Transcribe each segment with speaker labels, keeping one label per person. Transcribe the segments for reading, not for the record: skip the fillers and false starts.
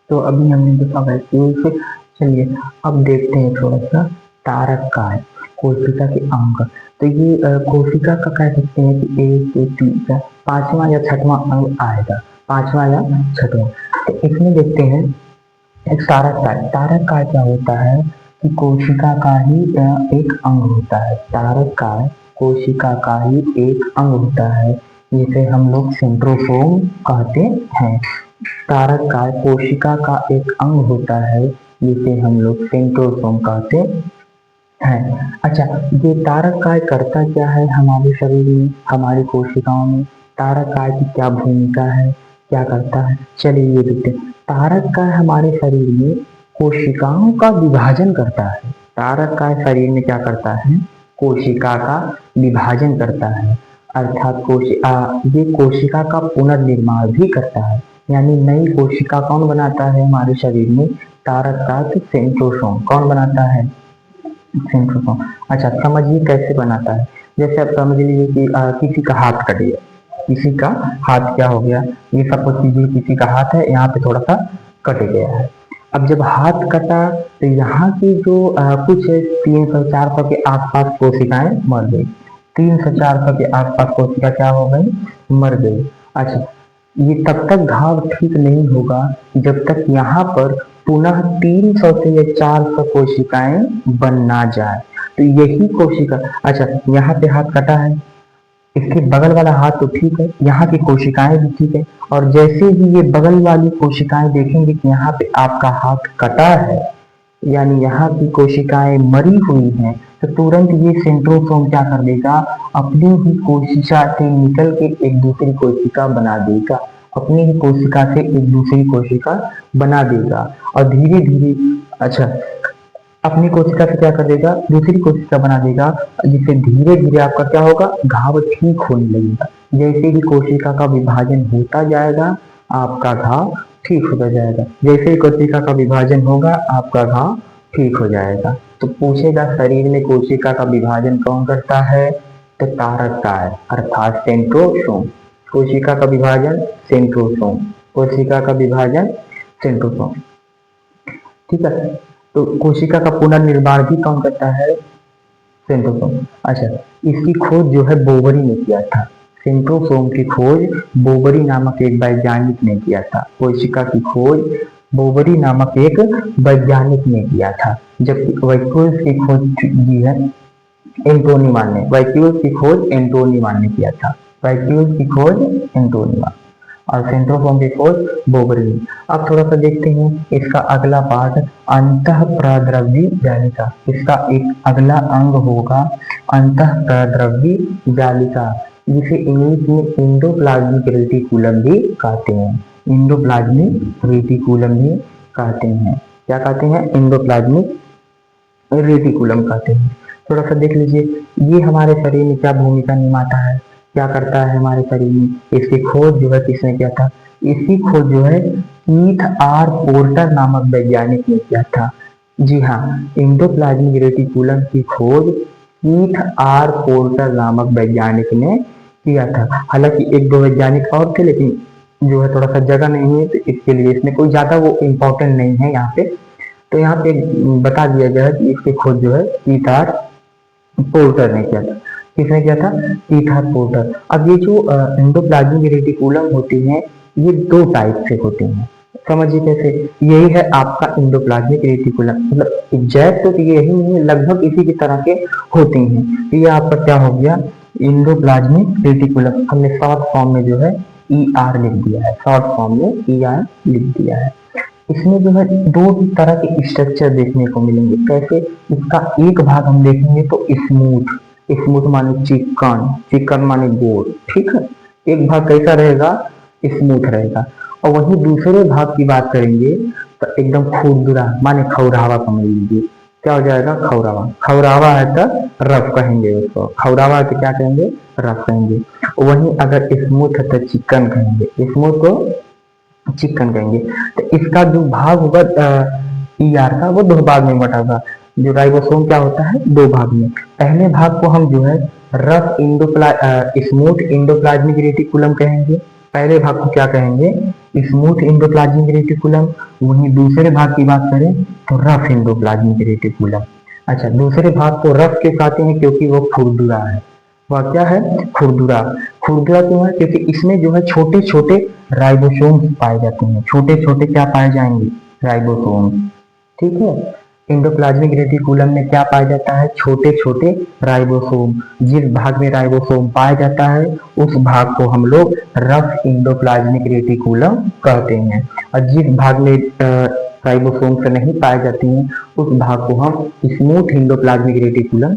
Speaker 1: तो अभी हमने देखा वैक्यूल से। चलिए अब देखते हैं थोड़ा सा तारक काय, कोशिका के अंग। तो ये कोशिका का कह सकते हैं कि एक दो तीन चार पांचवा या छठवां अंग आएगा, पांचवा या छठवां। तो इसमें देखते हैं एक तारक काय। तारक काय क्या होता है कि कोशिका का ही एक अंग होता है। तारक काय कोशिका का ही एक अंग होता है, जिसे हम लोग सेंट्रोसोम कहते हैं। तारक काय कोशिका का एक अंग होता है, जिसे हम लोग सेंट्रोसोम कहते हैं। अच्छा, ये तारक काय करता क्या है हमारे शरीर में, हमारी कोशिकाओं में? तारक काय की क्या भूमिका है, क्या करता है? चलिए ये देखते हैं। तारक काय हमारे शरीर में कोशिकाओं का विभाजन करता है। तारक काय शरीर में क्या करता है? कोशिका का विभाजन करता है। अर्थात ये कोशिका का पुनर्निर्माण भी करता है। यानी नई कोशिका कौन बनाता है हमारे शरीर में? तारक काय सेंट्रोसोम। कौन बनाता है? सेंट्रोसोम। अच्छा, समझिए कैसे बनाता है। जैसे आप समझ लीजिए कि किसी का हाथ कट गया, किसी का हाथ क्या हो गया, ये सपोज कीजिए किसी का हाथ है, यहाँ पे थोड़ा सा कट गया है। अब जब हाथ कटा तो यहाँ की जो कुछ 300-400 के आसपास कोशिकाएं मर गई। 300-400 के आसपास कोशिका क्या हो गई? मर गई। अच्छा, ये तब तक घाव ठीक नहीं होगा जब तक यहाँ पर पुनः 300 से या 400 कोशिकाएं बन ना जाए। तो यही कोशिका, अच्छा यहाँ पे हाथ कटा है, इसके बगल वाला हाथ तो ठीक है, यहाँ की कोशिकाएं भी ठीक है, और जैसे ही ये बगल वाली कोशिकाएं देखेंगे कि यहाँ पे आपका हाथ कटा है, यानी यहाँ की कोशिकाएं मरी हुई हैं, तो तुरंत ये सेंट्रोसोम क्या कर देगा? अपनी ही कोशिका से निकल के एक दूसरी कोशिका बना देगा। अपनी ही कोशिका से एक दूसरी कोशिका बना देगा और धीरे धीरे, अच्छा, अपनी कोशिका से क्या कर देगा? दूसरी कोशिका बना देगा, जिससे धीरे धीरे आपका क्या होगा? घाव ठीक होने लगेगा। जैसे ही कोशिका का विभाजन होता जाएगा, आपका घाव ठीक होता जाएगा। जैसे ही कोशिका का विभाजन होगा, आपका घाव ठीक हो जाएगा। तो पूछेगा शरीर में कोशिका का विभाजन कौन करता है? तो तारक काय अर्थात सेंट्रोसोम। कोशिका का विभाजन सेंट्रोसोम, कोशिका का विभाजन सेंट्रोसोम। ठीक है, तो कोशिका का पुनर्निर्माण भी कौन करता है? सेंट्रोसोम। अच्छा, इसकी खोज जो है बोबरी ने किया था। सेंट्रोसोम की खोज बोबरी नामक एक वैज्ञानिक ने किया था। कोशिका की खोज बोबरी नामक एक वैज्ञानिक ने किया था, जबकि वैक्यूल्स की खोज की है एंटोनीमान ने। वैक्यूल्स की खोज एंटोनीमान ने किया था। वैक्यूल्स की खोज एंटोनीमान और सेंट्रोसोम की खोज बोबरी ने। अब थोड़ा सा देखते हैं इसका अगला पार्ट, अंतःप्रद्रव्य जालिका। इसका एक अगला अंग होगा अंतःप्रद्रव्य जालिका, जिसे इंग्लिश में इंडोप्लाज्मिक रेटिकुलम भी कहते हैं। इंडोप्लाज्मिक रेटिकुलम भी कहते हैं। क्या कहते हैं? इंडोप्लाज्मिक रेटिकुलम कहते हैं। थोड़ा सा देख लीजिए, ये हमारे शरीर में क्या भूमिका निभाता है, क्या करता है हमारे शरीर में? इसकी खोज जो है किसने किया था? इसकी खोज जो है कीथ आर पोर्टर नामक वैज्ञानिक ने किया था। जी हाँ, इंडोप्लाज्मिक रेटिकुलम की खोज कीथ आर पोर्टर नामक वैज्ञानिक ने किया था। हालांकि एक दो वैज्ञानिक और थे, लेकिन जो है थोड़ा सा जगह नहीं है, तो इसके लिए इसमें कोई ज्यादा वो इम्पोर्टेंट नहीं है यहाँ पे। तो यहाँ पे बता दिया गया है कि इसकी खोज जो है कीथ आर पोर्टर ने किया था। किसने किया था? Keith R Porter. अब ये जो एंडोप्लाज्मिक रेटिकुलम होती हैं, ये दो टाइप से होती हैं। समझिए कैसे। यही है आपका इंडोप्लाज्मिक रेटिकुलम, मतलब एग्जैक्ट तो यही नहीं है, लगभग इसी की तरह के होती हैं। ये आपका क्या हो गया? Endoplasmic reticulum. हमने शॉर्ट फॉर्म में जो है ई आर लिख दिया है, शॉर्ट फॉर्म में ई आर लिख दिया है। इसमें जो है दो तरह के स्ट्रक्चर देखने को मिलेंगे। कैसे? इसका एक भाग हम देखेंगे तो स्मूथ, स्मूथ माने चिकन, चिकन माने गोल, ठीक है। एक भाग कैसा रहेगा? स्मूथ रहेगा। और वहीं दूसरे भाग की बात करेंगे तो एकदम खुरदुरा माने खौरावा समझ लीजिए। क्या हो जाएगा? खौरावा। खौरावा है तो रफ कहेंगे उसको, खौरावा के क्या कहेंगे? रफ कहेंगे। वहीं अगर स्मूथ है तो चिकन कहेंगे, स्मूथ को चिकन कहेंगे। तो इसका जो भाग होगा ई आर का, वो दो भाग में बटा होगा। जो राइबोसोम क्या होता है? दो भाग में। पहले भाग को हम जो है रफ स्मूथ इंडोप्लाज्मिक रेटिकुलम कहेंगे। पहले भाग को क्या कहेंगे? Smooth endoplasmic reticulum. वहीं दूसरे भाग की बात करें तो रफ एंडोप्लाज्मिक रेटिकुलम। अच्छा, दूसरे भाग को रफ क्यों कहते हैं? क्योंकि वो खुरदुरा है। वह क्या है? खुरदुरा। खुरदुरा क्यों है? क्योंकि इसमें जो है छोटे छोटे राइबोसोम पाए जाते हैं। छोटे छोटे क्या पाए जाएंगे? राइबोसोम। ठीक है। एंडोप्लाज्मिक रेटिकुलम में क्या पाया जाता है? छोटे छोटे राइबोसोम। जिस भाग में राइबोसोम पाया जाता है उस भाग को हम लोग रफ एंडोप्लाज्मिक रेटिकुलम कहते हैं, और जिस भाग में राइबोसोम से नहीं पाए जाती हैं उस भाग को हम स्मूथ एंडोप्लाज्मिक रेटिकुलम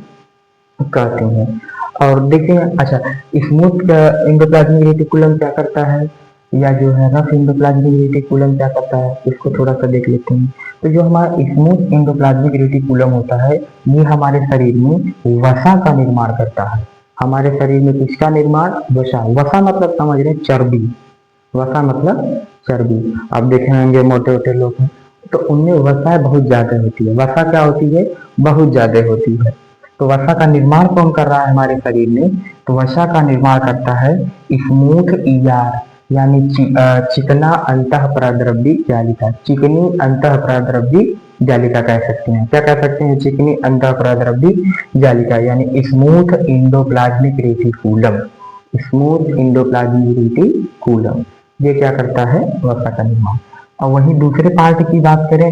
Speaker 1: कहते हैं। और देखिए, अच्छा, स्मूथ एंडोप्लाज्मिक रेटिकुलम क्या करता है, या जो है रफ एंडोप्लाज्मिक रेटिकुलम क्या करता है, इसको थोड़ा सा देख लेते हैं। तो जो हमारा स्मूथ एंडोप्लाज्मिक रेटिकुलम होता है ये हमारे शरीर में वसा का निर्माण करता है। हमारे शरीर में किसका निर्माण? वसा। वसा मतलब समझ रहे हैं? चर्बी। वसा मतलब चर्बी। आप देखे होंगे मोटे मोटे लोग हैं तो उनमें वसा बहुत ज्यादा होती है। वसा क्या होती है? बहुत ज्यादा होती है। तो वसा का निर्माण कौन कर रहा है हमारे शरीर में? तो वसा का निर्माण करता है स्मूथ ईआर, यानी चिकना अंतः प्रद्रव्य जालिका। चिकनी अंतः प्रद्रव्य जालिका कह सकते हैं। क्या कह सकते हैं? चिकनी अंतः प्रद्रव्य जालिका, यानी smooth endoplasmic reticulum. Smooth endoplasmic reticulum ये क्या करता है? वसा का निर्माण। और वहीं दूसरे पार्ट की बात करें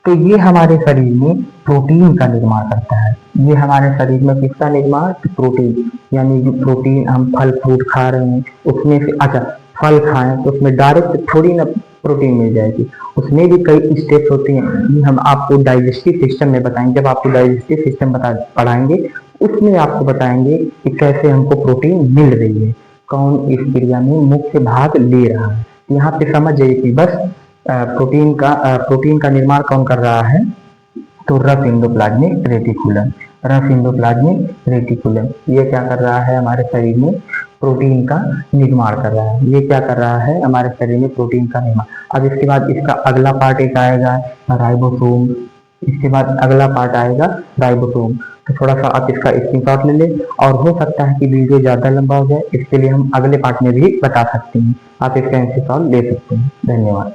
Speaker 1: तो ये हमारे शरीर में प्रोटीन का निर्माण करता है। ये हमारे शरीर में किसका निर्माण? प्रोटीन। यानी जो प्रोटीन हम फल फ्रूट खा रहे हैं उसमें से, अच्छा, फल खाएं तो उसमें डायरेक्ट थोड़ी ना प्रोटीन मिल जाएगी, उसमें भी कई स्टेप्स होते हैं। ये हम आपको डाइजेस्टिव सिस्टम में बताएंगे। जब आपको डाइजेस्टिव सिस्टम पढ़ाएंगे उसमें आपको बताएंगे कि कैसे हमको प्रोटीन मिल रही है, कौन इस क्रिया में मुख्य भाग ले रहा है। यहाँ पे समझ जाइए कि बस प्रोटीन का निर्माण कौन कर रहा है? तो rough endoplasmic reticulum. Rough endoplasmic reticulum ये क्या कर रहा है? हमारे शरीर में प्रोटीन का निर्माण कर रहा है। ये क्या कर रहा है? हमारे शरीर में प्रोटीन का निर्माण। अब इसके बाद इसका अगला पार्ट एक आएगा राइबोसोम। इसके बाद अगला पार्ट आएगा राइबोसोम। तो थोड़ा सा आप इसका स्क्रीनशॉट ले लें, और हो सकता है कि वीडियो ज़्यादा लंबा हो जाए, इसके लिए हम अगले पार्ट में भी बता सकते हैं। आप इसका स्क्रीनशॉट ले सकते हैं। धन्यवाद।